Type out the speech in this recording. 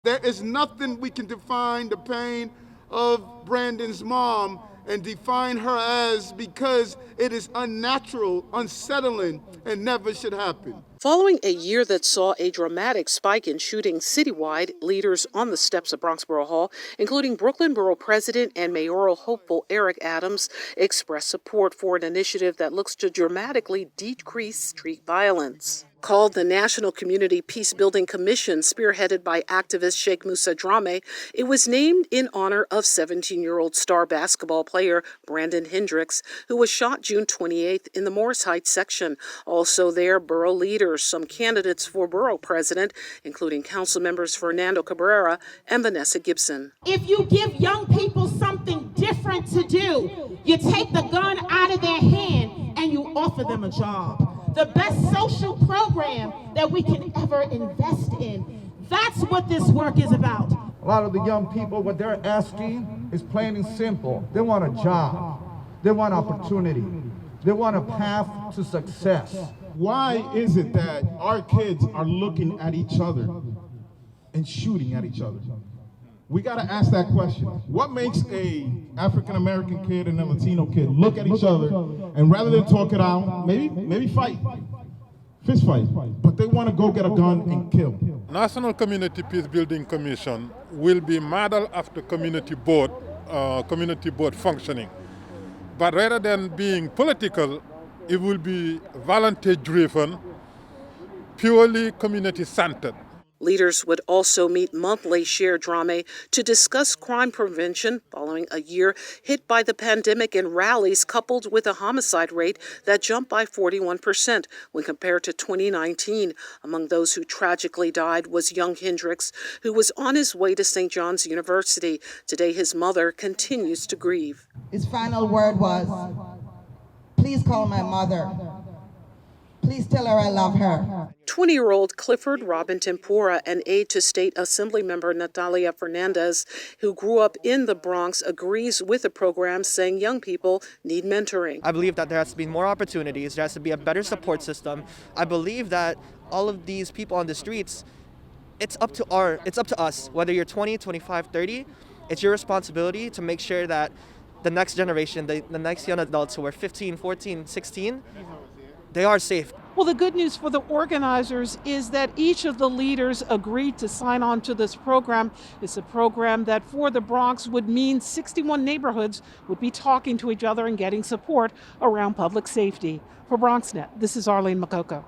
There is nothing we can define the pain of Brandon's mom and define her as, because it is unnatural, unsettling, and never should happen. Following a year that saw a dramatic spike in shootings citywide, leaders on the steps of Borough Hall, including Brooklyn Borough President and mayoral hopeful Eric Adams, expressed support for an initiative that looks to dramatically decrease street violence. Called the National Community Peacebuilding Commission, spearheaded by activist Sheikh Musa Drame, it was named in honor of 17-year-old star basketball player Brandon Hendricks, who was shot June 28th in the Morris Heights section. Also there, borough leaders, some candidates for borough president, including council members Fernando Cabrera and Vanessa Gibson. If you give young people something different to do, you take the gun out of their hand and you offer them a job. The best social program that we can ever invest in. That's what this work is about. A lot of the young people, what they're asking is plain and simple. They want a job. They want opportunity. They want a path to success. Why is it that our kids are looking at each other and shooting at each other? We got to ask that question. What makes a African-American kid and a Latino kid look at each other and rather than talk it out, maybe fight, fist fight, but they want to go get a gun and kill? National Community Peacebuilding Commission will be modeled after community board functioning. But rather than being political, it will be volunteer-driven, purely community-centered. Leaders would also meet monthly, shared Drame, to discuss crime prevention following a year hit by the pandemic and rallies coupled with a homicide rate that jumped by 41% when compared to 2019. Among those who tragically died was young Hendricks, who was on his way to St. John's University. Today, his mother continues to grieve. His final word was, "Please call my mother. Please tell her I love her." 20-year-old Clifford Robin Tempora, an aide to State Assembly member Natalia Fernandez, who grew up in the Bronx, agrees with the program, saying young people need mentoring. I believe that there has to be more opportunities. There has to be a better support system. I believe that all of these people on the streets, it's up to us, whether you're 20, 25, 30, it's your responsibility to make sure that the next generation, the next young adults who are 15, 14, 16, they are safe. Well, the good news for the organizers is that each of the leaders agreed to sign on to this program. It's a program that for the Bronx would mean 61 neighborhoods would be talking to each other and getting support around public safety. For BronxNet, this is Arlene Mukoko.